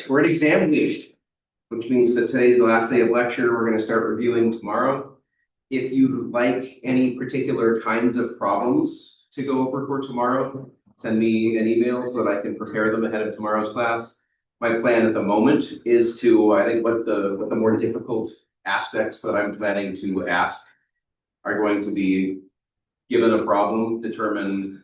We're in exam week, which means that today's the last day of lecture. We're going to start reviewing tomorrow. If you'd like any particular kinds of problems to go over for tomorrow, send me an email so that I can prepare them ahead of tomorrow's class. My plan at the moment is to, I think what the more difficult aspects that I'm planning to ask are going to be, given a problem, determine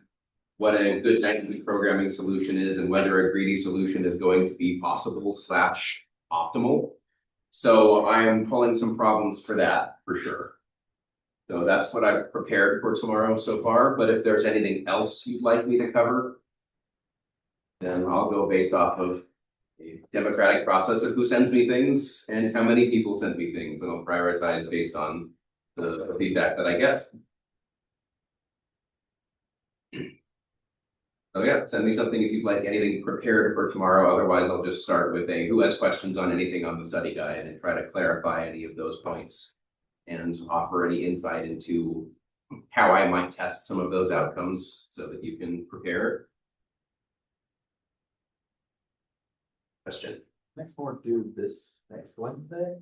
what a good dynamic programming solution is and whether a greedy solution is going to be possible slash optimal. So I am pulling some problems for that for sure. So that's what I've prepared for tomorrow so far. But if there's anything else you'd like me to cover, then I'll go based off of a democratic process of who sends me things and how many people send me things. And I'll prioritize based on the feedback that I get. So yeah, send me something if you'd like anything prepared for tomorrow. Otherwise, I'll just start with a who has questions on anything on the study guide and try to clarify any of those points and offer any insight into how I might test some of those outcomes so that you can prepare. Question. Next one due this next Wednesday.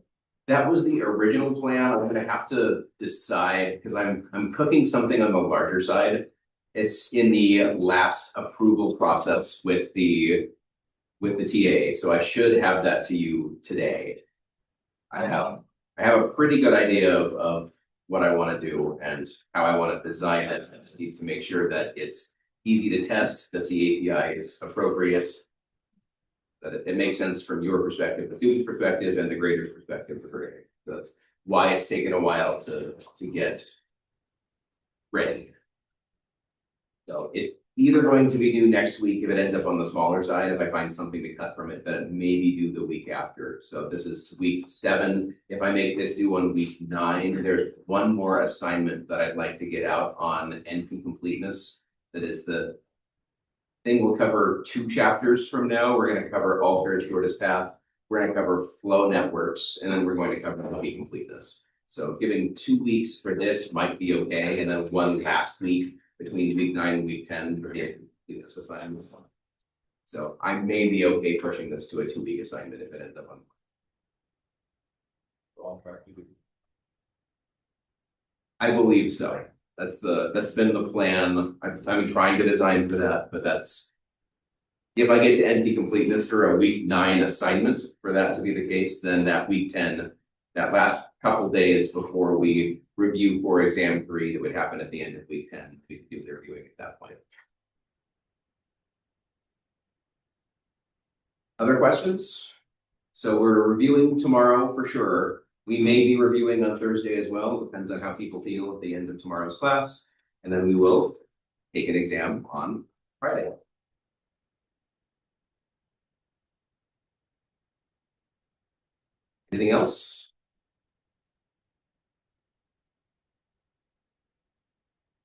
That was the original plan. I'm gonna have to decide because I'm cooking something on the larger side. It's in the last approval process with the TA, so I should have that to you today. I have a pretty good idea of what I want to do and how I want to design it. I just need to make sure that it's easy to test, that the API is appropriate, that it makes sense from your perspective, the student's perspective, and the grader's perspective for grading. That's why it's taken a while to get ready. So it's either going to be due next week if it ends up on the smaller side, if I find something to cut from it, but it may be due the week after. So this is week 7. If I make this due on week 9, there's one more assignment that I'd like to get out on NP completeness. That is the thing we'll cover 2 chapters from now. We're going to cover all pairs shortest path. We're going to cover flow networks, and then we're going to cover NP completeness. So giving 2 weeks for this might be okay, and then one last week between week 9 and week 10 for the completeness assignment. So I may be okay pushing this to a 2-week assignment if it ends up on. I believe so. That's been the plan. I'm trying to design for that, but that's if I get to NP completeness for a week 9 assignment for that to be the case, then that week 10, that last couple days before we review for exam 3 that would happen at the end of week 10, we could do the reviewing at that point. Other questions? So we're reviewing tomorrow for sure. We may be reviewing on Thursday as well, depends on how people feel at the end of tomorrow's class. And then we will take an exam on Friday. Anything else?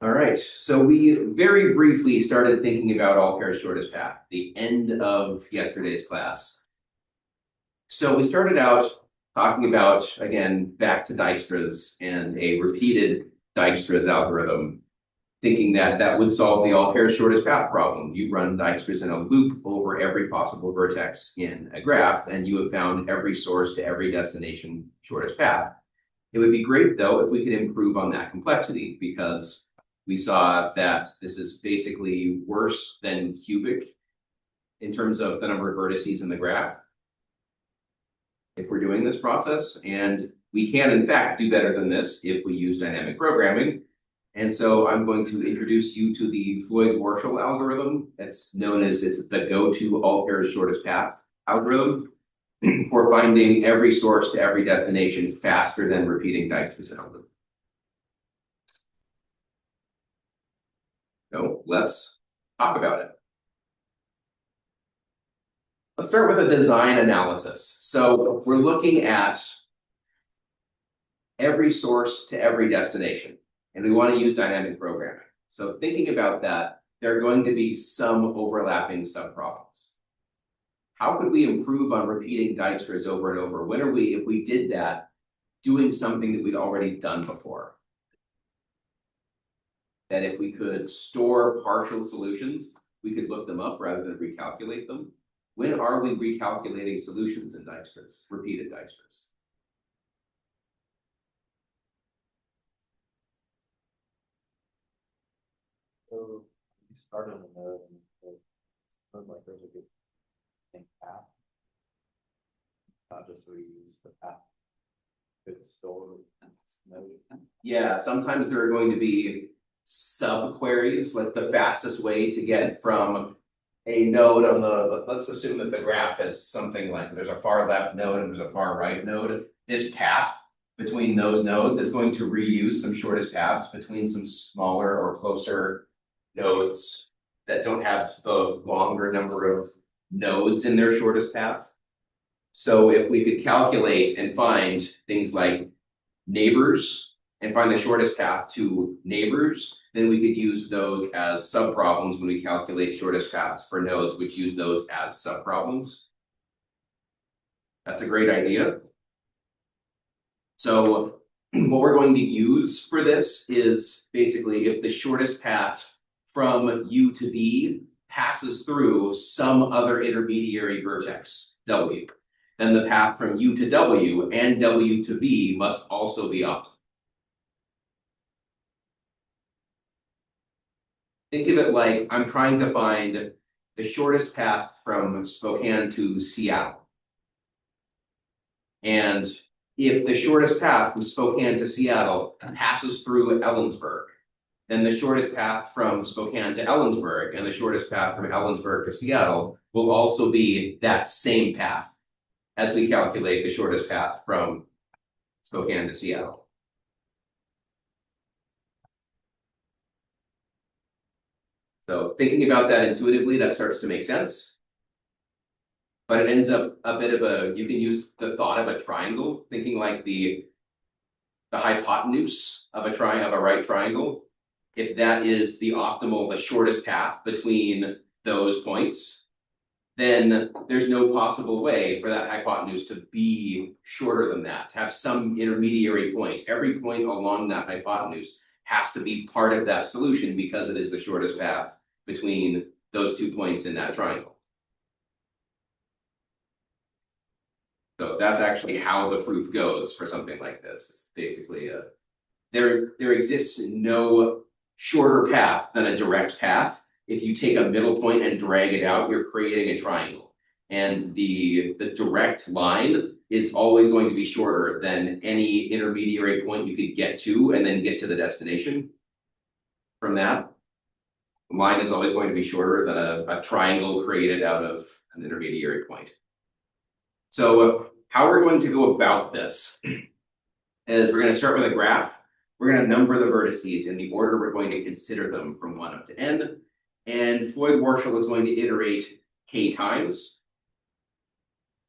All right, so we very briefly started thinking about all pairs shortest path, the end of yesterday's class. So we started out talking about, again, back to Dijkstra's and a repeated Dijkstra's algorithm, thinking that that would solve the all pairs shortest path problem. You run Dijkstra's in a loop over every possible vertex in a graph, and you have found every source to every destination shortest path. It would be great, though, if we could improve on that complexity, because we saw that this is basically worse than cubic in terms of the number of vertices in the graph if we're doing this process. And we can, in fact, do better than this if we use dynamic programming. And so I'm going to introduce you to the Floyd-Warshall algorithm. It's known as the go-to all pairs shortest path algorithm for finding every source to every destination faster than repeating Dijkstra's algorithm. So let's talk about it. Let's start with a design analysis. So we're looking at every source to every destination, and we want to use dynamic programming. So thinking about that, there are going to be some overlapping subproblems. How could we improve on repeating Dijkstra's over and over? When are we, if we did that, doing something that we'd already done before? That if we could store partial solutions, we could look them up rather than recalculate them. when are we recalculating solutions in Dijkstra's, repeated Dijkstra's? So you started in the, like there's a good thing path. Not just reuse the path. Good store node. Yeah, sometimes there are going to be sub-queries, like the fastest way to get from a node on the, let's assume that the graph is something like there's a far left node and there's a far right node. This path between those nodes is going to reuse some shortest paths between some smaller or closer nodes that don't have the longer number of nodes in their shortest path. So if we could calculate and find things like neighbors and find the shortest path to neighbors, then we could use those as subproblems when we calculate shortest paths for nodes, which use those as subproblems. That's a great idea. So what we're going to use for this is basically if the shortest path from U to B passes through some other intermediary vertex, W, then the path from U to W and W to B must also be optimal. Think of it like I'm trying to find the shortest path from Spokane to Seattle. And if the shortest path from Spokane to Seattle passes through Ellensburg, then the shortest path from Spokane to Ellensburg and the shortest path from Ellensburg to Seattle will also be that same path as we calculate the shortest path from Spokane to Seattle. So thinking about that intuitively, that starts to make sense. But it ends up a bit of a, you can use the thought of a triangle, thinking like the hypotenuse of a right triangle. If that is the optimal, the shortest path between those points, then there's no possible way for that hypotenuse to be shorter than that, to have some intermediary point. Every point along that hypotenuse has to be part of that solution because it is the shortest path between those 2 points in that triangle. So that's actually how the proof goes for something like this. It's basically there exists no shorter path than a direct path. If you take a middle point and drag it out, you're creating a triangle. And the direct line is always going to be shorter than any intermediary point you could get to and then get to the destination. From that, the line is always going to be shorter than a triangle created out of an intermediary point. So how we're going to go about this is we're going to start with a graph. We're going to number the vertices in the order we're going to consider them from 1 up to n. And Floyd-Warshall is going to iterate k times.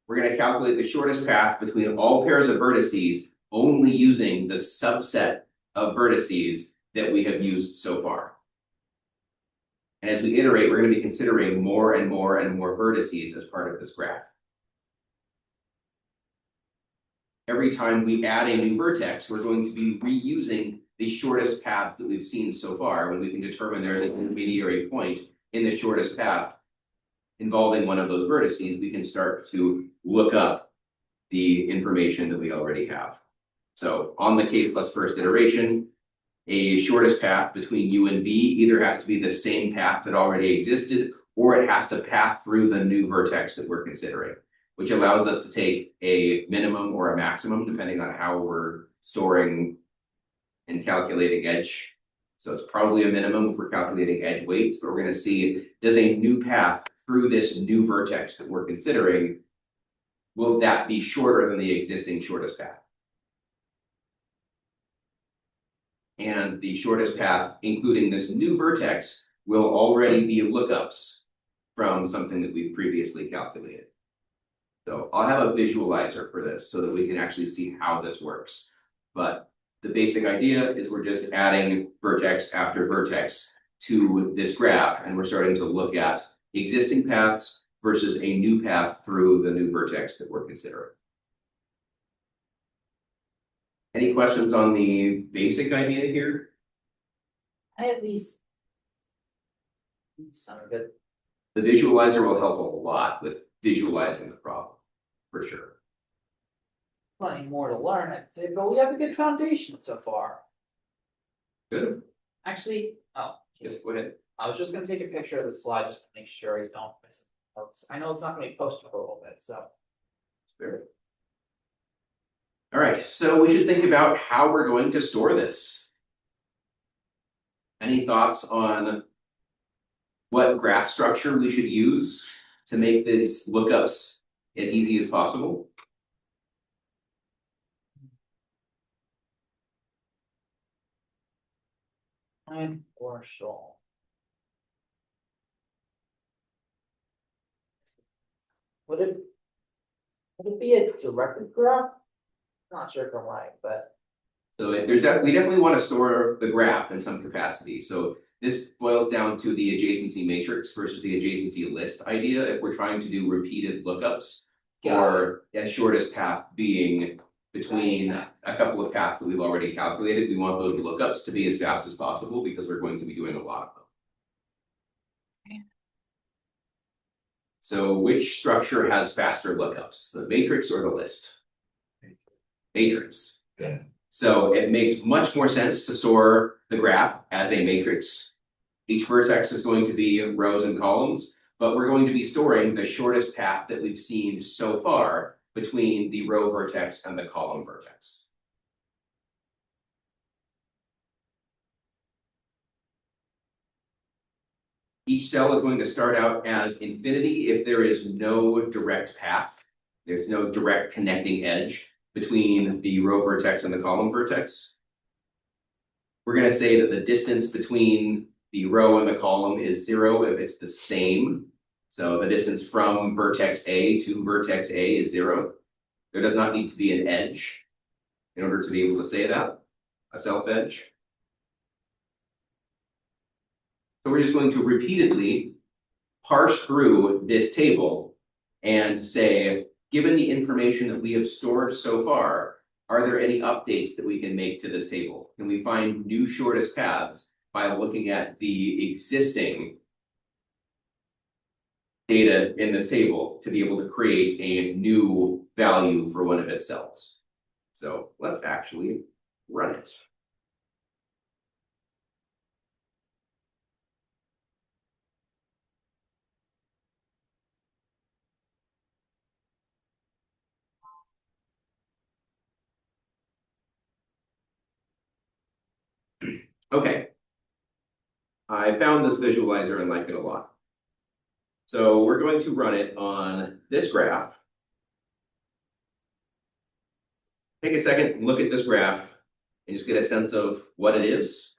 We're going to calculate the shortest path between all pairs of vertices only using the subset of vertices that we have used so far. And as we iterate, we're going to be considering more and more and more vertices as part of this graph. Every time we add a new vertex, we're going to be reusing the shortest paths that we've seen so far when we can determine there's an intermediary point in the shortest path involving one of those vertices, we can start to look up the information that we already have. So on the k plus first iteration, a shortest path between U and V either has to be the same path that already existed, or it has to pass through the new vertex that we're considering, which allows us to take a minimum or a maximum depending on how we're storing and calculating edge. So it's probably a minimum if we're calculating edge weights, but we're going to see, does a new path through this new vertex that we're considering, will that be shorter than the existing shortest path? And the shortest path, including this new vertex, will already be lookups from something that we've previously calculated. So I'll have a visualizer for this so that we can actually see how this works. But the basic idea is we're just adding vertex after vertex to this graph, and we're starting to look at existing paths versus a new path through the new vertex that we're considering. Any questions on the basic idea here? I at least sound good. The visualizer will help a lot with visualizing the problem, for sure. Plenty more to learn, I'd say, but we have a good foundation so far. Good. Actually, Yes, go ahead. I was just gonna take a picture of the slide just to make sure you don't miss it. I know it's not gonna be posted for a little bit, so. Spirit. All right, so we should think about how we're going to store this. Any thoughts on what graph structure we should use to make these lookups as easy as possible? And or shawl. Would it be a directed graph? Not sure if I'm right, but So we definitely want to store the graph in some capacity. So this boils down to the adjacency matrix versus the adjacency list idea. If we're trying to do repeated lookups, or as shortest path being between a couple of paths that we've already calculated, we want those lookups to be as fast as possible because we're going to be doing a lot of them. So which structure has faster lookups, the matrix or the list? Matrix. Yeah. So it makes much more sense to store the graph as a matrix. Each vertex is going to be rows and columns, but we're going to be storing the shortest path that we've seen so far between the row vertex and the column vertex. Each cell is going to start out as infinity if there is no direct path. There's no direct connecting edge between the row vertex and the column vertex. We're going to say that the distance between the row and the column is 0 if it's the same. So the distance from vertex A to vertex A is 0. There does not need to be an edge in order to be able to say that, a self edge. So we're just going to repeatedly parse through this table and say, given the information that we have stored so far, are there any updates that we can make to this table? Can we find new shortest paths by looking at the existing data in this table to be able to create a new value for one of its cells? So let's actually run it. Okay. I found this visualizer and like it a lot. So we're going to run it on this graph. Take a second, look at this graph, and just get a sense of what it is.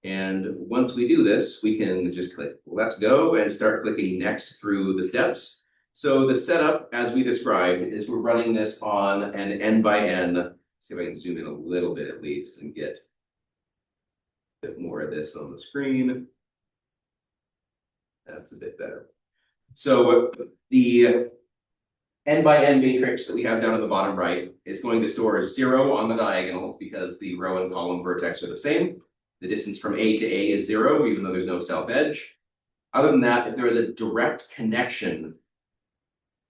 And once we do this, we can just click let's go and start clicking next through the steps. So the setup, as we described, is we're running this on an n by n. See if I can zoom in a little bit at least and get a bit more of this on the screen. That's a bit better. So the n by n matrix that we have down at the bottom right is going to store 0 on the diagonal because the row and column vertex are the same. The distance from A to A is 0, even though there's no self edge. Other than that, if there is a direct connection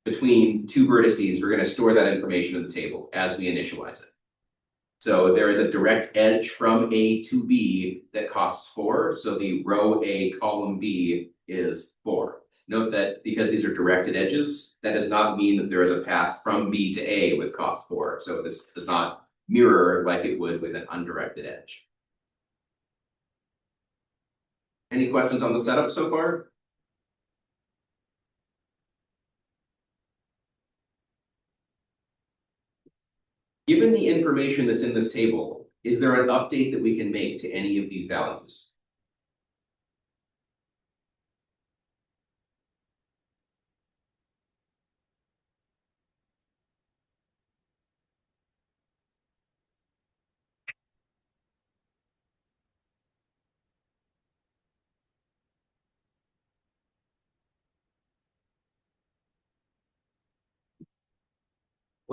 between two vertices, we're going to store that information in the table as we initialize it. So there is a direct edge from A to B that costs 4. So the row A, column B is 4. Note that because these are directed edges, that does not mean that there is a path from B to A with cost 4. So this does not mirror like it would with an undirected edge. Any questions on the setup so far? Given the information that's in this table, is there an update that we can make to any of these values?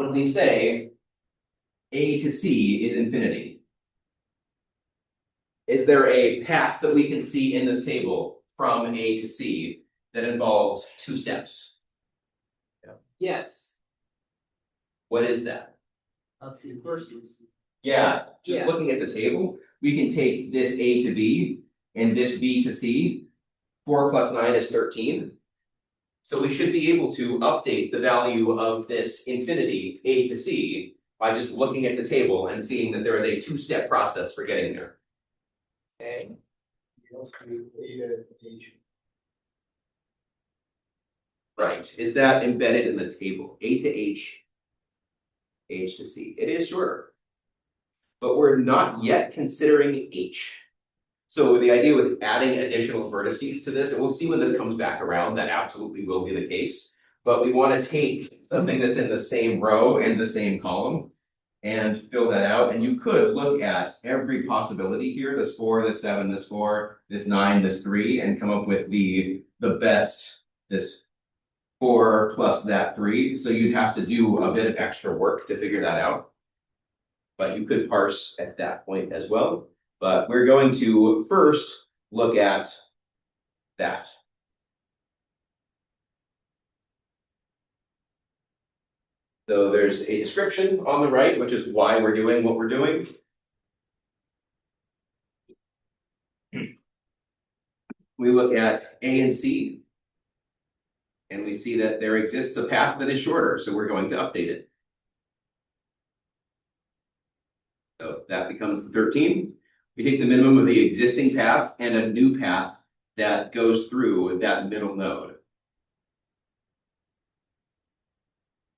When we say A to C is infinity, is there a path that we can see in this table from A to C that involves two steps. Yes, What is that? let's see, first. Yeah, just Yeah. looking at the table, we can take this A to B and this B to C. 4 plus 9 is 13. So we should be able to update the value of this infinity A to C by just looking at the table and seeing that there is a two-step process for getting there. Okay, Right, is that embedded in the table? A to H, H to C. It is shorter. But we're not yet considering H. So the idea with adding additional vertices to this, and we'll see when this comes back around, that absolutely will be the case. But we want to take something that's in the same row and the same column and fill that out. And you could look at every possibility here, this 4, this 7, this 4, this 9, this 3, and come up with the best, this 4 plus that 3. So you'd have to do a bit of extra work to figure that out. But you could parse at that point as well. But we're going to first look at that. So there's a description on the right, which is why we're doing what we're doing. We look at A and C, and we see that there exists a path that is shorter, so we're going to update it. So that becomes the 13. We take the minimum of the existing path and a new path that goes through that middle node.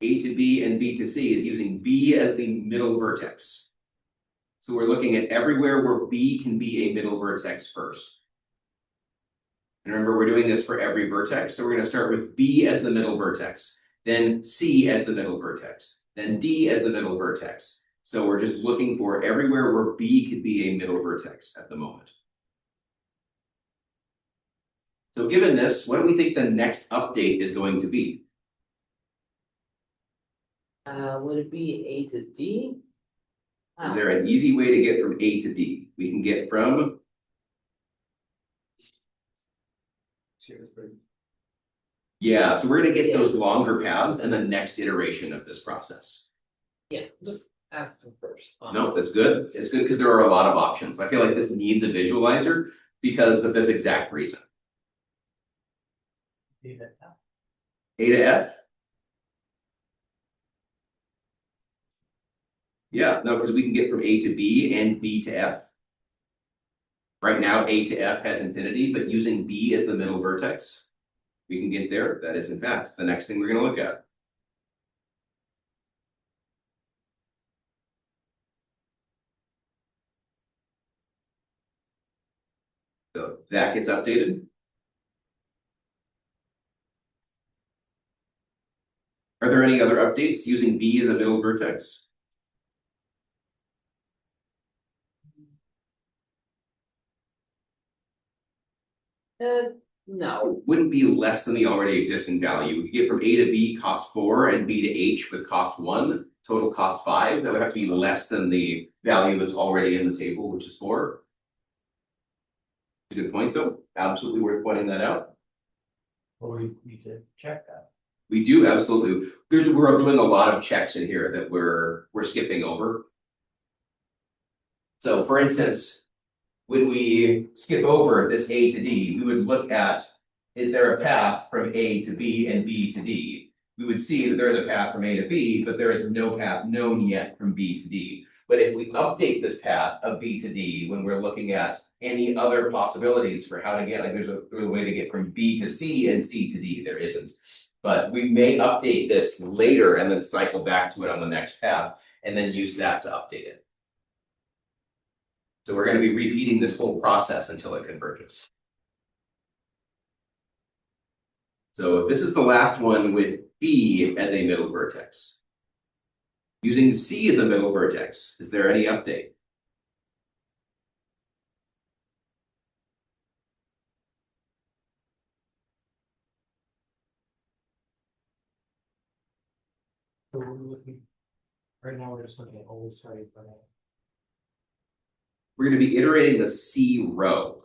A to B and B to C is using B as the middle vertex. So we're looking at everywhere where B can be a middle vertex first. And remember, we're doing this for every vertex. So we're going to start with B as the middle vertex, then C as the middle vertex, then D as the middle vertex. So we're just looking for everywhere where B could be a middle vertex at the moment. So given this, what do we think the next update is going to be? would it be A to D? Is there an easy way to get from A to D? We can get from, yeah, so we're going to get those longer paths in the next iteration of this process. Yeah, just ask them first. No, that's good. It's good because there are a lot of options. I feel like this needs a visualizer because of this exact reason. A to F? Yeah, no, because we can get from A to B and B to F. Right now, A to F has infinity, but using B as the middle vertex, we can get there. That is, in fact, the next thing we're going to look at. So that gets updated. Are there any other updates using B as a middle vertex? No. Wouldn't be less than the already existing value. We could get from A to B cost 4 and B to H with cost 1, total cost 5. That would have to be less than the value that's already in the table, which is 4. It's a good point, though. Absolutely worth pointing that out. Well, we need to check that. We do, absolutely. We're doing a lot of checks in here that we're skipping over. So for instance, when we skip over this A to D, we would look at, is there a path from A to B and B to D? We would see that there is a path from A to B, but there is no path known yet from B to D. But if we update this path of B to D, when we're looking at any other possibilities for how to get, like there's a way to get from B to C and C to D, there isn't. But we may update this later and then cycle back to it on the next path and then use that to update it. So we're going to be repeating this whole process until it converges. So this is the last one with B as a middle vertex. Using C as a middle vertex, is there any update? So we're looking, right now, we're just looking at old site, but We're going to be iterating the C row.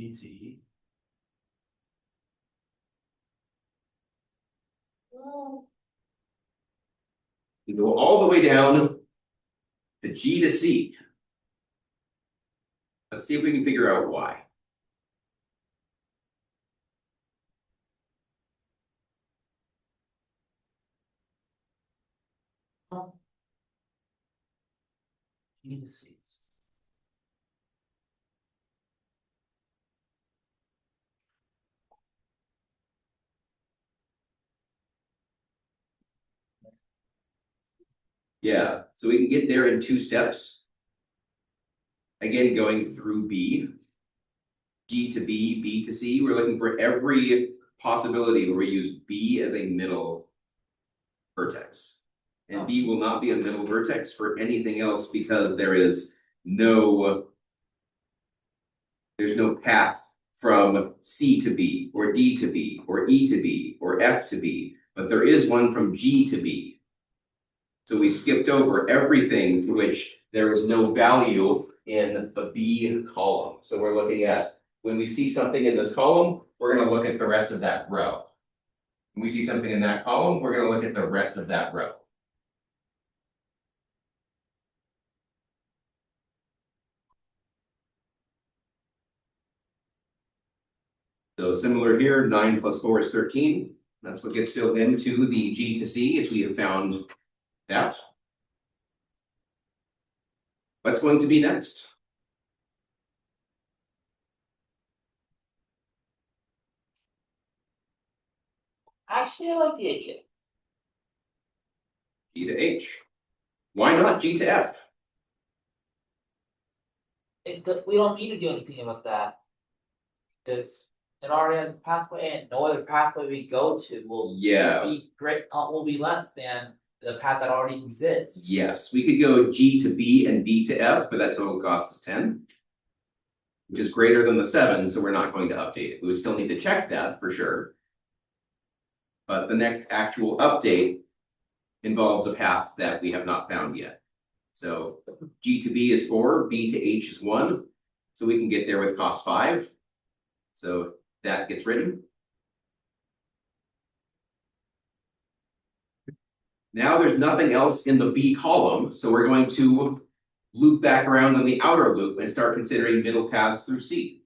BTE. Well, You go all the way down to G to C. Let's see if we can figure out why. Indices. Yeah, so we can get there in 2 steps. Again, going through B, G to B, B to C. We're looking for every possibility where we use B as a middle vertex. And B will not be a middle vertex for anything else because there's no path from C to B, or D to B, or E to B, or F to B, but there is one from G to B. So we skipped over everything for which there is no value in the B column. So we're looking at, when we see something in this column, we're going to look at the rest of that row. When we see something in that column, we're going to look at the rest of that row. So similar here, 9 plus 4 is 13. That's what gets filled into the G to C, as we have found that. What's going to be next? Actually, I like the idea. G to H. Why not G to F? We don't need to do anything about that. Because it already has a pathway and no other pathway we go to will Yeah, be great, will be less than the path that already exists. yes, we could go G to B and B to F, but that total cost is 10. Which is greater than the 7, so we're not going to update it. We would still need to check that for sure. But the next actual update involves a path that we have not found yet. So G to B is 4, B to H is 1. So we can get there with cost 5. So that gets written. Now there's nothing else in the B column, so we're going to loop back around in the outer loop and start considering middle paths through C.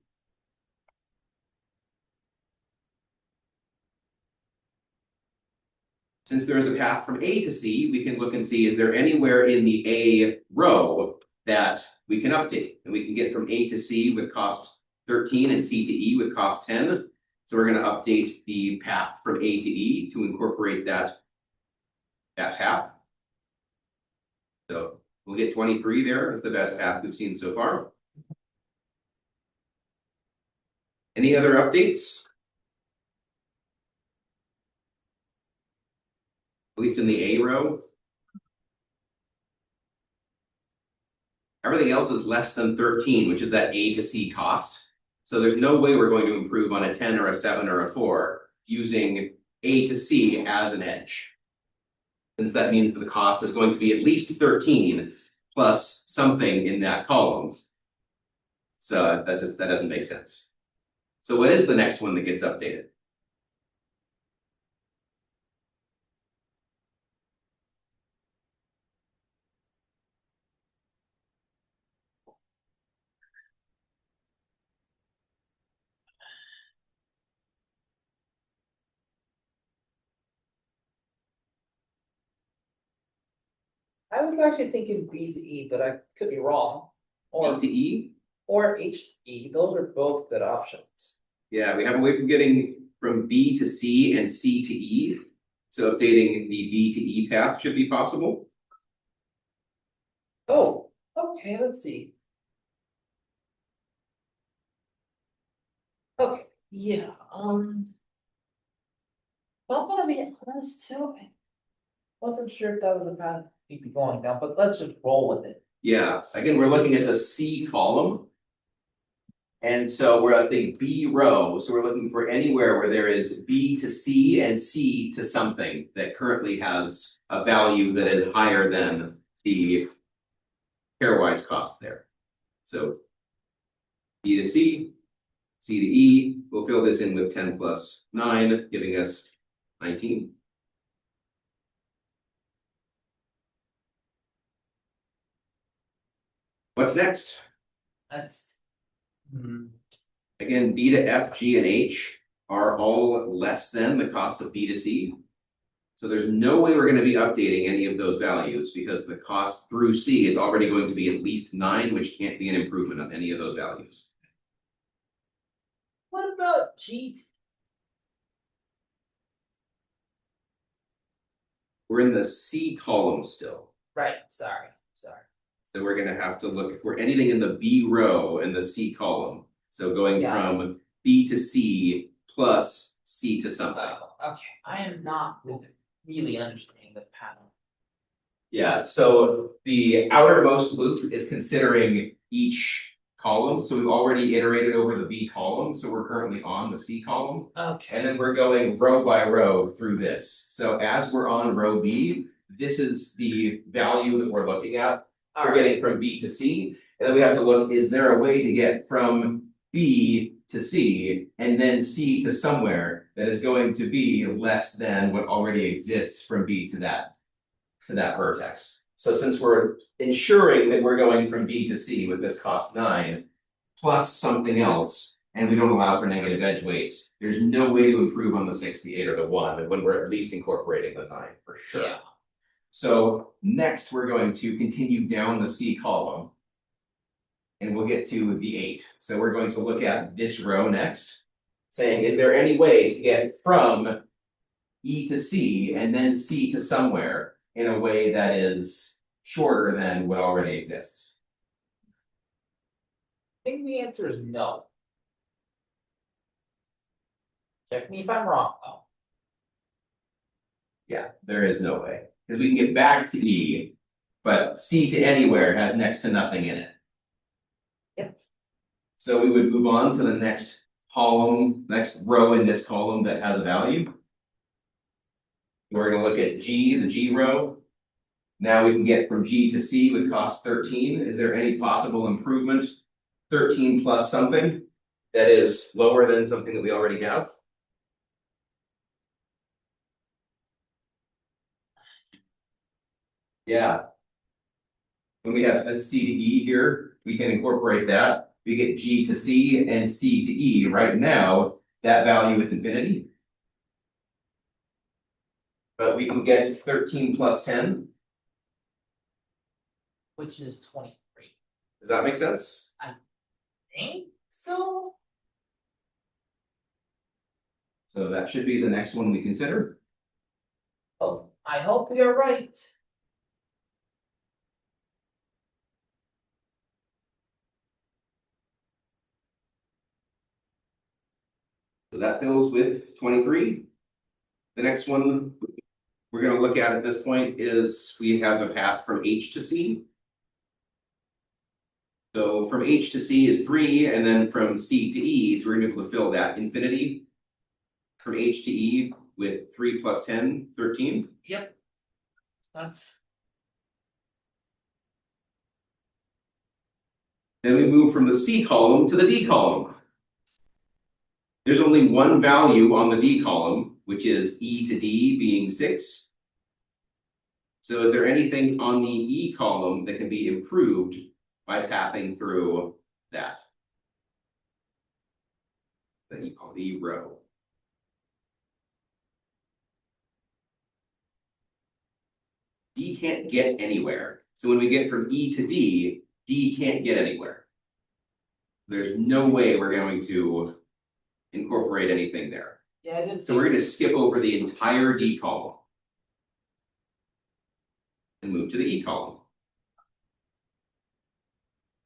Since there is a path from A to C, we can look and see, is there anywhere in the A row that we can update? And we can get from A to C with cost 13 and C to E with cost 10. So we're going to update the path from A to E to incorporate that path. So we'll get 23 there as the best path we've seen so far. Any other updates? At least in the A row. Everything else is less than 13, which is that A to C cost. So there's no way we're going to improve on a 10 or a 7 or a 4 using A to C as an edge. Since that means that the cost is going to be at least 13 plus something in that column. So that doesn't make sense. So what is the next one that gets updated? I was actually thinking B to E, but I could be wrong. B to E? Or H to E, those are both good options. Yeah, we have a way from getting from B to C and C to E. So updating the B to E path should be possible. Oh, okay, let's see. Okay, yeah, I'm gonna be honest too, I wasn't sure if that was the path we'd be going down, but let's just roll with it. Yeah, again, we're looking at the C column. And so we're at the B row, so we're looking for anywhere where there is B to C and C to something that currently has a value that is higher than the pairwise cost there. So B to C, C to E, we'll fill this in with 10 plus 9, giving us 19. What's next? That's. Again, B to F, G, and H are all less than the cost of B to C. So there's no way we're going to be updating any of those values because the cost through C is already going to be at least 9, which can't be an improvement of any of those values. What about G? We're in the C column still. Right, sorry. So we're going to have to look for anything in the B row in the C column. So going Yeah. from B to C plus C to something. Okay, I am not really understanding the pattern. Yeah, so the outermost loop is considering each column. So we've already iterated over the B column. So we're currently on the C column. Okay. And then we're going row by row through this. So as we're on row B, this is the value that we're looking at. We're getting from B to C. And then we have to look, is there a way to get from B to C and then C to somewhere that is going to be less than what already exists from B to that vertex. So since we're ensuring that we're going from B to C with this cost 9 plus something else, and we don't allow for negative edge weights, there's no way to improve on the 68 or the 1 when we're at least incorporating the 9 for sure. Yeah. So next we're going to continue down the C column and we'll get to the 8. So we're going to look at this row next, saying, is there any way to get from E to C and then C to somewhere in a way that is shorter than what already exists? I think the answer is no. Check me if I'm wrong, though. Yeah, there is no way. Because we can get back to E, but C to anywhere has next to nothing in it. Yep. So we would move on to the next column, next row in this column that has a value. We're going to look at G, the G row. Now we can get from G to C with cost 13. Is there any possible improvement? 13 plus something that is lower than something that we already have? Yeah. When we have this C to E here, we can incorporate that. We get G to C and C to E. Right now, that value is infinity. But we can get 13 plus 10. Which is 23. Does that make sense? Think so? So that should be the next one we consider. Oh, I hope we are right. So that fills with 23. The next one we're going to look at this point is we have a path from H to C. So from H to C is 3, and then from C to E, so we're going to be able to fill that infinity. From H to E with 3 plus 10, 13. Yep. That's. Then we move from the C column to the D column. There's only one value on the D column, which is E to D being 6. So is there anything on the E column that can be improved by pathing through that? The E column, the E row. D can't get anywhere. So when we get from E to D, D can't get anywhere. There's no way we're going to incorporate anything there. Yeah, I didn't. So we're going to skip over the entire D column and move to the E column.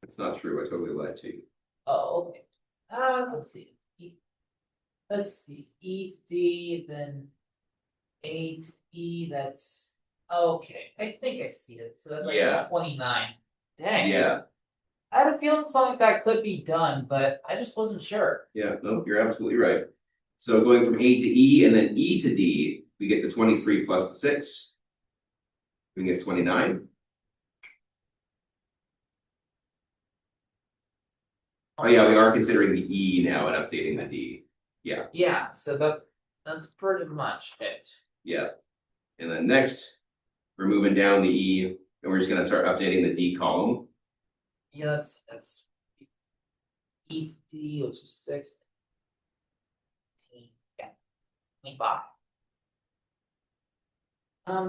That's not true. I totally lied to you. Oh, okay. Let's see. Let's see. E to D, then A to E. That's okay. I think I see it. So that's like Yeah. 29. Dang. Yeah. I had a feeling something like that could be done, but I just wasn't sure. Yeah. No, you're absolutely right. So going from A to E and then E to D, we get the 23 plus the 6. We get 29. Oh yeah, we are considering the E now and updating the D. Yeah, so that's pretty much it. Yeah. And then next, we're moving down the E and we're just gonna start updating the D column. Yeah, that's E to D, which is 6. Yeah, 25.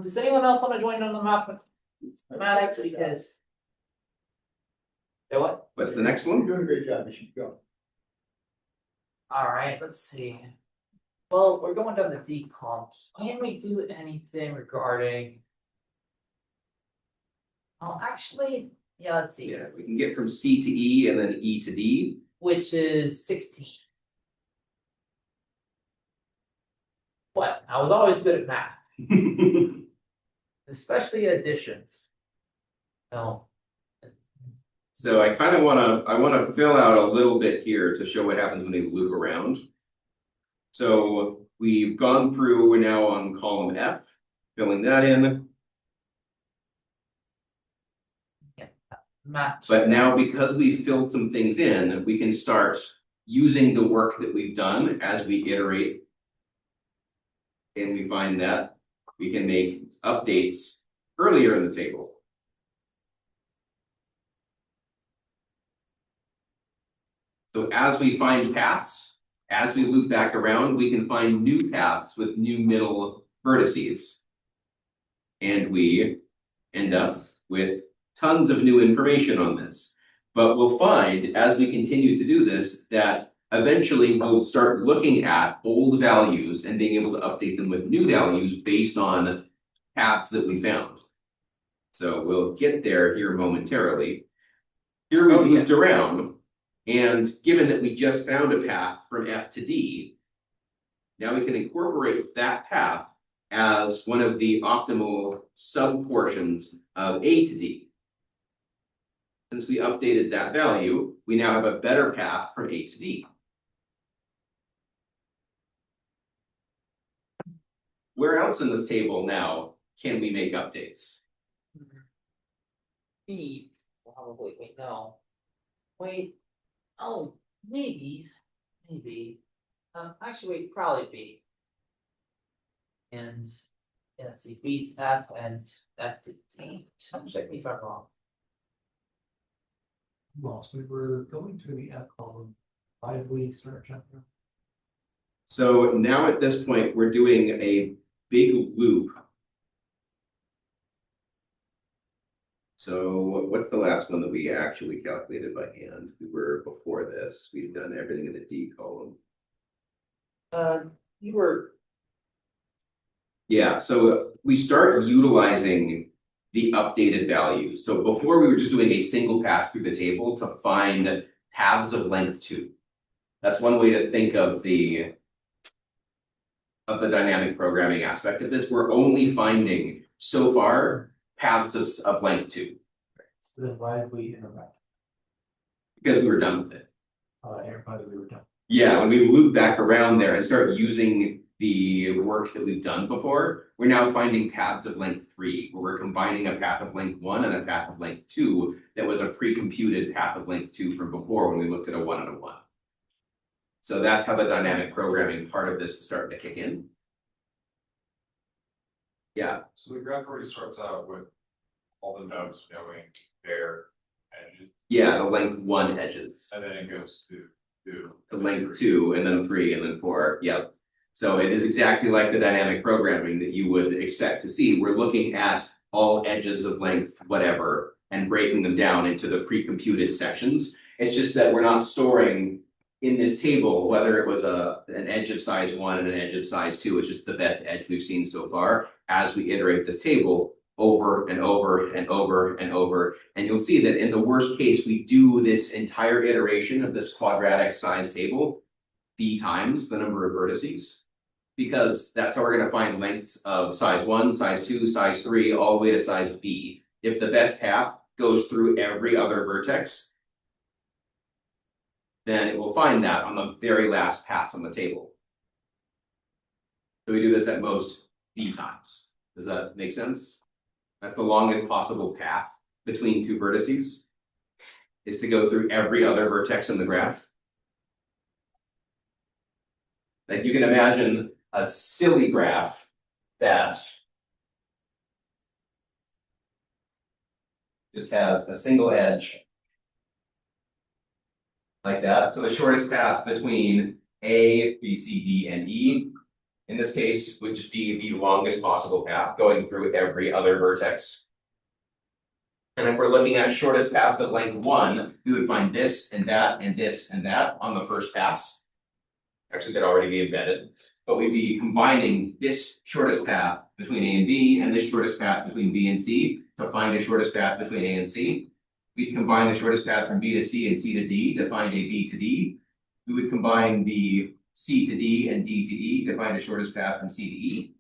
Does anyone else want to join on the map? Mathematics, because. Do what? What's the next You're one? doing a great job, you should go. Alright, let's see. Well, we're going down the D column. Can we do anything regarding? Oh, actually, yeah, let's see. Yeah, we can get from C to E and then E to D. Which is 16. What? I was always good at math, especially additions. No. So I kind of wanna fill out a little bit here to show what happens when they loop around. So we've gone through, we're now on column F, filling that in. Math. But now because we filled some things in, we can start using the work that we've done as we iterate. And we find that we can make updates earlier in the table. So as we find paths, as we loop back around, we can find new paths with new middle vertices. And we end up with tons of new information on this. But we'll find as we continue to do this that eventually we'll start looking at old values and being able to update them with new values based on paths that we found. So we'll get there here momentarily. Here we've looped around, and given that we just found a path from F to D, now we can incorporate that path as one of the optimal sub-portions of A to D. Since we updated that value, we now have a better path from A to D. Where else in this table now can we make updates? B, probably, wait, no. Wait, oh, maybe. Actually, wait, probably B. And, yeah, let's see, B to F and F to D. Check me if I'm wrong. Lost, we were going to the F column. Why did we start jumping? So now at this point, we're doing a big loop. So what's the last one that we actually calculated by hand? We were before this, we've done everything in the D column. You were. Yeah, so we start utilizing the updated values. So before we were just doing a single pass through the table to find paths of length 2. That's one way to think of the dynamic programming aspect of this. We're only finding so far paths of length 2. So then why did we interact? Because we were done with it. Everybody, we were done. Yeah, when we loop back around there and start using the work that we've done before, we're now finding paths of length 3, where we're combining a path of length 1 and a path of length 2 that was a pre-computed path of length 2 from before when we looked at a 1 and a 1. So that's how the dynamic programming part of this is starting to kick in. Yeah. So the graph already starts out with all the nodes knowing their edges, Yeah, the length 1 edges. and then it goes to The length 2, and then 3, and then 4. Yep. So it is exactly like the dynamic programming that you would expect to see. We're looking at all edges of length, whatever, and breaking them down into the pre-computed sections. It's just that we're not storing in this table, whether it was an edge of size 1 and an edge of size 2, it's just the best edge we've seen so far. As we iterate this table over and over and over and over, and you'll see that in the worst case, we do this entire iteration of this quadratic size table b times the number of vertices, because that's how we're going to find lengths of size 1, size 2, size 3, all the way to size b. If the best path goes through every other vertex, then it will find that on the very last pass on the table. So we do this at most b times. Does that make sense? That's the longest possible path between two vertices. is to go through every other vertex in the graph. Like you can imagine a silly graph that just has a single edge like that. So the shortest path between A, B, C, D, and E, in this case, would just be the longest possible path going through every other vertex. And if we're looking at shortest paths of length 1, we would find this and that and this and that on the first pass. Actually, they'd already be embedded. But we'd be combining this shortest path between A and B and this shortest path between B and C to find the shortest path between A and C. We'd combine the shortest path from B to C and C to D to find a B to D. We would combine the C to D and D to E to find the shortest path from C to E.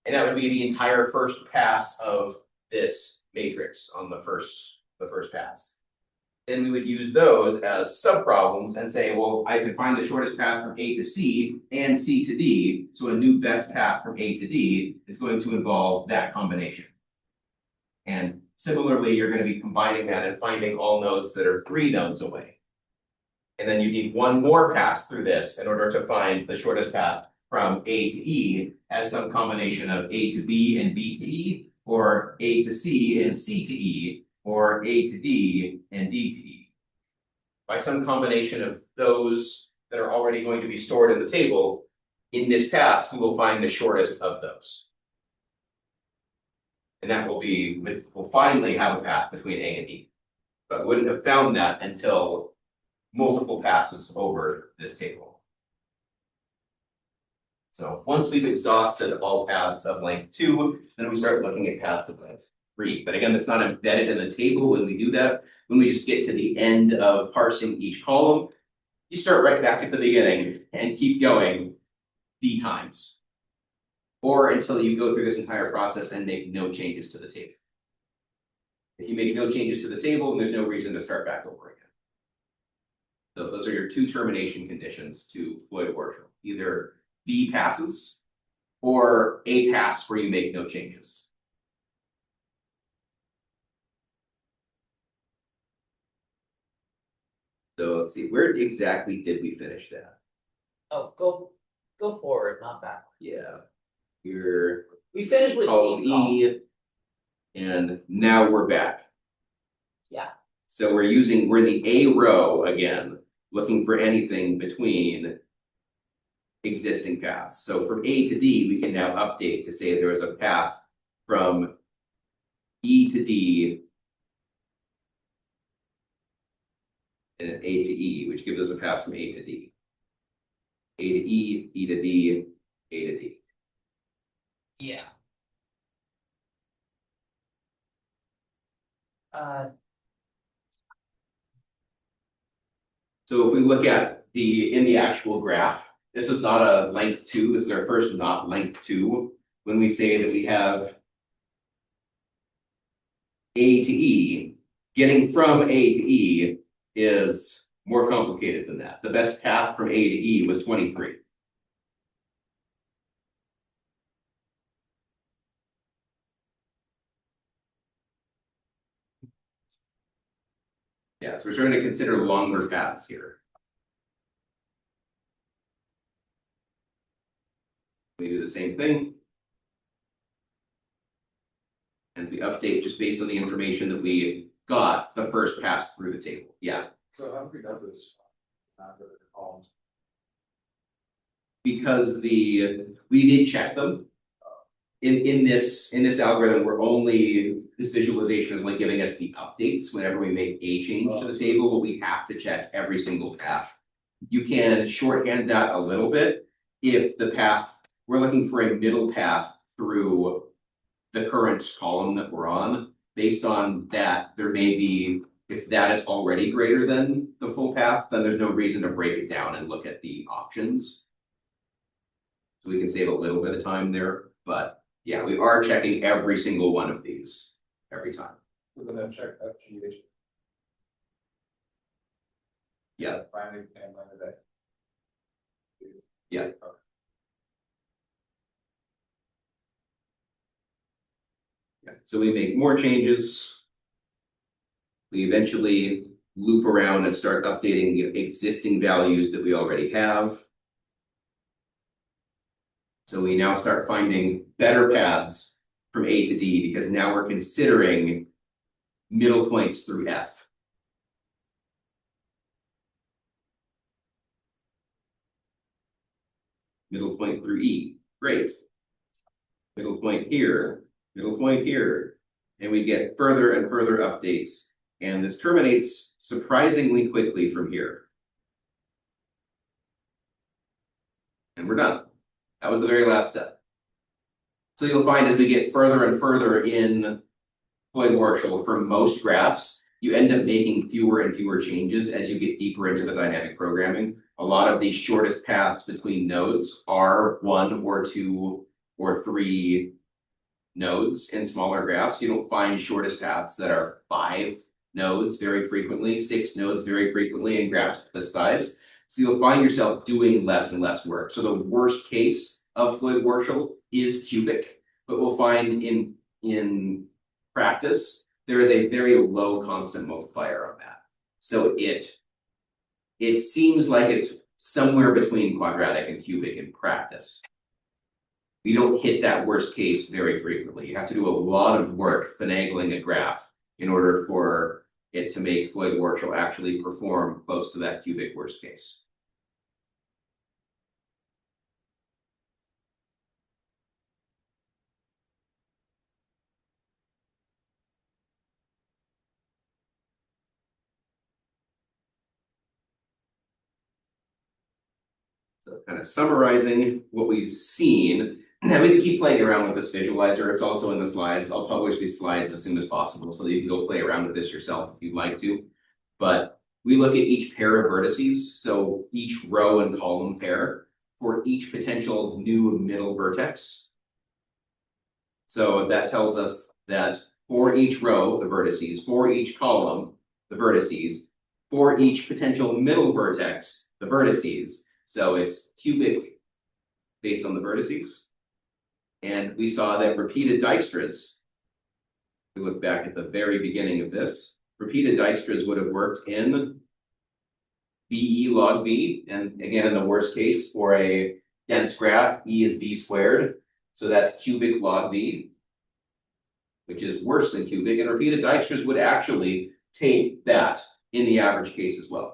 And that would be the entire first pass of this matrix on the first pass. Then we would use those as subproblems and say, well, I can find the shortest path from A to C and C to D. So a new best path from A to D is going to involve that combination. And similarly, you're going to be combining that and finding all nodes that are 3 nodes away. And then you need one more pass through this in order to find the shortest path from A to E as some combination of A to B and B to E, or A to C and C to E, or A to D and D to E. By some combination of those that are already going to be stored in the table, in this pass, we will find the shortest of those. And that will be, we'll finally have a path between A and E. But wouldn't have found that until multiple passes over this table. So once we've exhausted all paths of length 2, then we start looking at paths of length 3. But again, that's not embedded in the table when we do that. When we just get to the end of parsing each column, you start right back at the beginning and keep going B times. Or until you go through this entire process and make no changes to the table. If you make no changes to the table, there's no reason to start back over again. So those are your 2 termination conditions to Floyd-Warshall. Either B passes or A pass where you make no changes. So let's see, where exactly did we finish that? Oh, go forward, not backward. Yeah, you're We finished with column D column. E, and now we're back. Yeah. So we're in the A row again, looking for anything between existing paths. So from A to D, we can now update to say there is a path from E to D and A to E, which gives us a path from A to D. A to E, E to D, A to D. Yeah. So if we look at in the actual graph, this is not a length 2, this is our first not length 2. When we say that we have A to E, getting from A to E is more complicated than that. The best path from A to E was 23. Yeah, so we're starting to consider longer paths here. We do the same thing. And we update just based on the information that we got the first pass through the table. Yeah. So how do we know this? Not really the columns. Because we did check them. In this algorithm, this visualization is only giving us the updates whenever we make a change to the table, but we have to check every single path. You can shorthand that a little bit if the path, we're looking for a middle path through the current column that we're on. Based on that, there may be, if that is already greater than the full path, then there's no reason to break it down and look at the options. So we can save a little bit of time there, but yeah, we are checking every single one of these every time. We're gonna check FGH. Yeah. Finally, and when today. Yeah. Yeah. So we make more changes. We eventually loop around and start updating the existing values that we already have. So we now start finding better paths from A to D because now we're considering middle points through F. Middle point through E, great. Middle point here, middle point here. And we get further and further updates. And this terminates surprisingly quickly from here. And we're done. That was the very last step. So you'll find as we get further and further in Floyd-Warshall, for most graphs, you end up making fewer and fewer changes as you get deeper into the dynamic programming. A lot of the shortest paths between nodes are 1 or 2 or 3 nodes in smaller graphs. You don't find shortest paths that are 5 nodes very frequently, 6 nodes very frequently in graphs this size. So you'll find yourself doing less and less work. So the worst case of Floyd-Warshall is cubic, but we'll find in practice, there is a very low constant multiplier on that. So it seems like it's somewhere between quadratic and cubic in practice. We don't hit that worst case very frequently. You have to do a lot of work finagling a graph in order for it to make Floyd-Warshall actually perform close to that cubic worst case. So kind of summarizing what we've seen, and we can keep playing around with this visualizer. It's also in the slides. I'll publish these slides as soon as possible so that you can go play around with this yourself if you'd like to. But we look at each pair of vertices, so each row and column pair for each potential new middle vertex. So that tells us that for each row, the vertices, for each column, the vertices, for each potential middle vertex, the vertices. So it's cubic based on the vertices. And we saw that repeated Dijkstra's, we look back at the very beginning of this, repeated Dijkstra's would have worked in BE log B. And again, in the worst case for a dense graph, E is B squared. So that's cubic log B, which is worse than cubic. And repeated Dijkstra's would actually take that in the average case as well.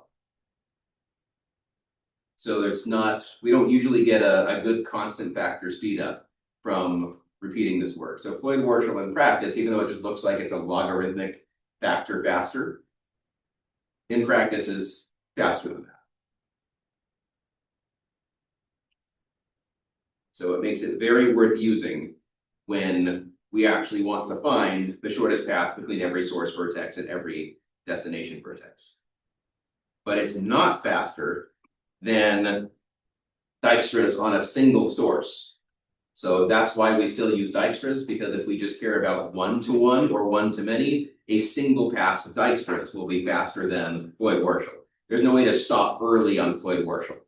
So there's not, we don't usually get a good constant factor speed up from repeating this work. So Floyd-Warshall in practice, even though it just looks like it's a logarithmic factor faster, in practice is faster than that. So it makes it very worth using when we actually want to find the shortest path between every source vertex and every destination vertex. But it's not faster than Dijkstra's on a single source. So that's why we still use Dijkstra's, because if we just care about one-to-one or one-to-many, a single pass of Dijkstra's will be faster than Floyd-Warshall. There's no way to stop early on Floyd-Warshall.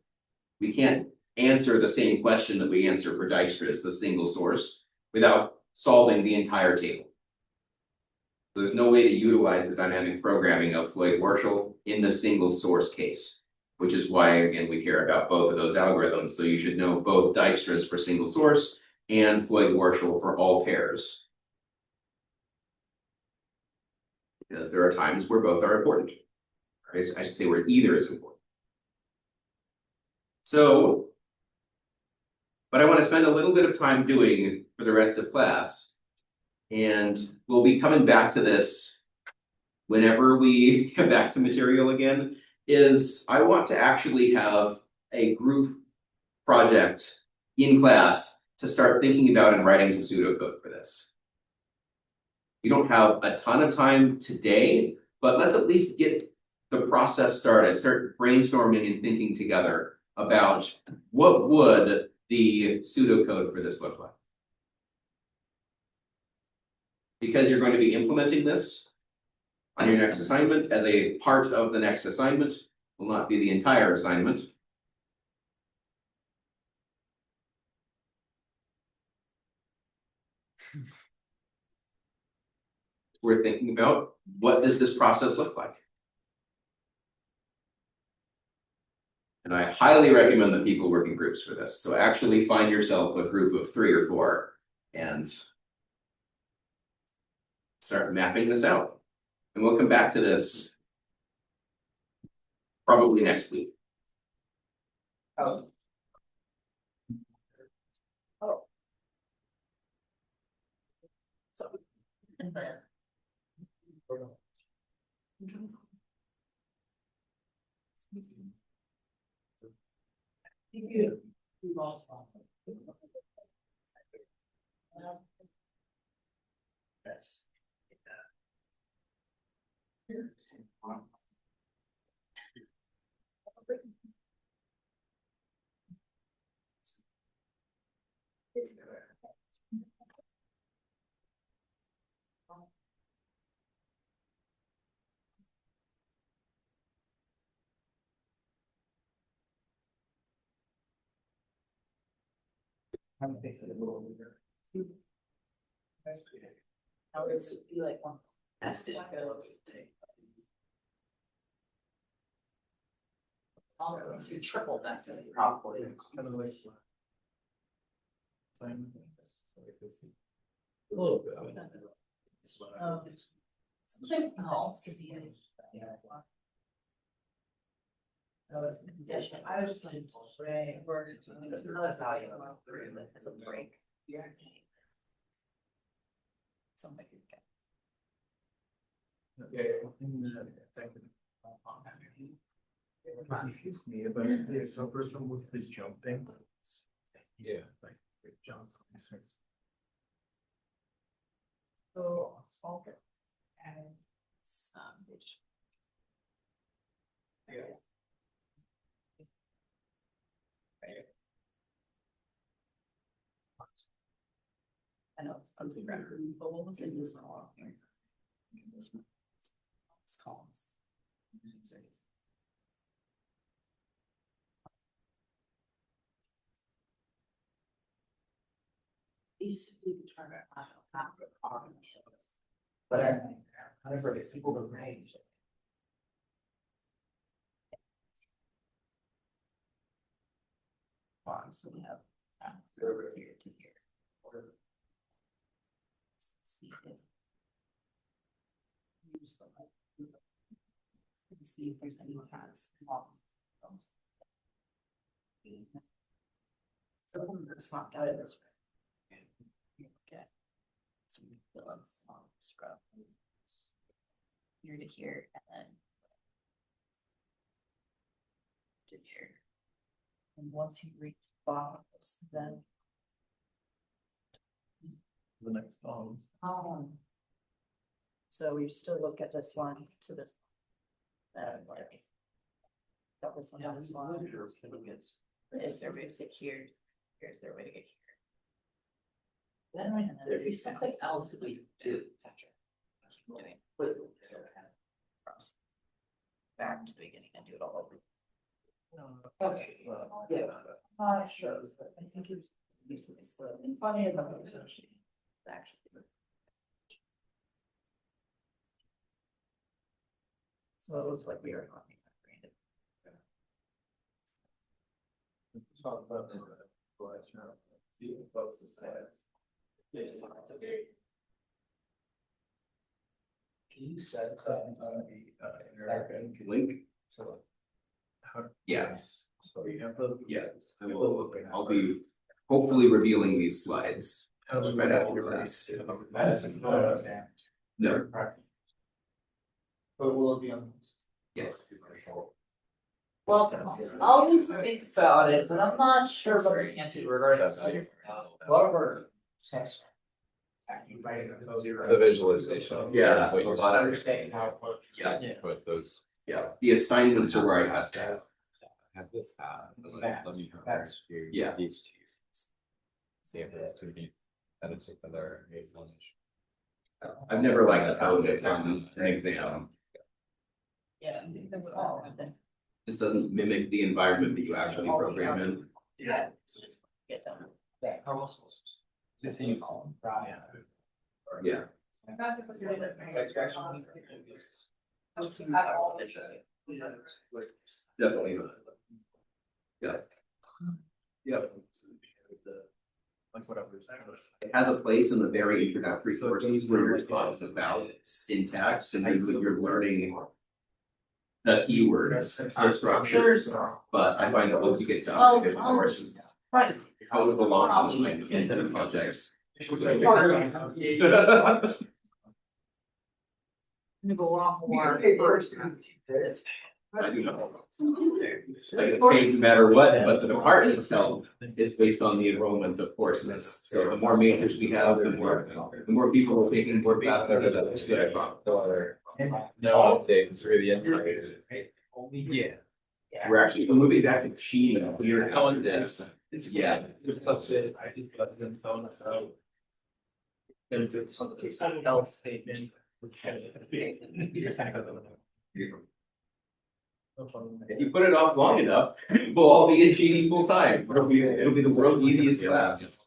We can't answer the same question that we answer for Dijkstra's, the single source, without solving the entire table. So there's no way to utilize the dynamic programming of Floyd-Warshall in the single source case, which is why, again, we care about both of those algorithms. So you should know both Dijkstra's for single source and Floyd-Warshall for all pairs. Because there are times where both are important. I should say where either is important. So, but I want to spend a little bit of time doing for the rest of class, and we'll be coming back to this whenever we come back to material again, is I want to actually have a group project in class to start thinking about and writing some pseudocode for this. We don't have a ton of time today, but let's at least get the process started, start brainstorming and thinking together about what would the pseudocode for this look like. Because you're going to be implementing this on your next assignment as a part of the next assignment, will not be the entire assignment. we're thinking about, what does this process look like? And I highly recommend the people working groups for this. So actually find yourself a group of 3 or 4 and start mapping this out. And we'll come back to this probably next week. Oh. So, and then. You. Yes. I would be like one. That's it. If you triple that, then probably. A little bit. Something else. Yes, I was saying, right, we're, there's another value of agreement as a break. Yeah. Somebody can get. Confused me about this, so first one was this jump thing. Yeah, like jump. So, okay. And, they just. Yeah. I know it's underground, but what was in this one? It's columns. These you can turn it on. But I never get people to range. So we have over here to here. See it. Use the light. And see if there's any paths. It's not out of this. Okay. So we fill in some scrub. Here to here and then. To here. And once you reach bottoms, then. The next column. So we still look at this one to this. Like. That was one of this one. Is there way to get here? Here's their way to get here. Then there'd be something else that we do, etc. Keep doing. Back to the beginning and do it all over. Okay, yeah. Sure, but I think it's the funny about it actually. So it looks like we are on. Talk about the last round. Both the sides. Can you set the Link? So. Yeah. So you have the. Yeah, I will. I'll be hopefully revealing these slides right after this. No, But will it be on? yes. Well, I'll always think about it, but I'm not sure what the answer regarding that. Whatever. Sense. The visualization. Yeah. What you Not said. understanding how. Yeah. With those. Yeah, the assignments are where I test that. Have this path. Let me That's- yeah. These two. See if there's two these. And it's another. I've never liked to code it on an exam. Yeah. This doesn't mimic the environment that you actually program in. Yeah. Get them. Just use. Yeah. Definitely. Yeah. Yeah. Like what I was saying. It has a place in the very introductory courses where you're taught about syntax and then you're learning the keywords and structures, but I find that once you get to good courses, how would belong to like instead of projects. Go a lot more. I do know. Like it pays no matter what, but the department itself is based on the enrollment of courses. So the more majors we have, the more people are taking more classes, that's good, I thought. No updates really integrated. Yeah. We're actually moving back to cheating. We're on this. Yeah. Health statement. If you put it off long enough, we'll all be in cheating full time. It'll be the world's easiest class.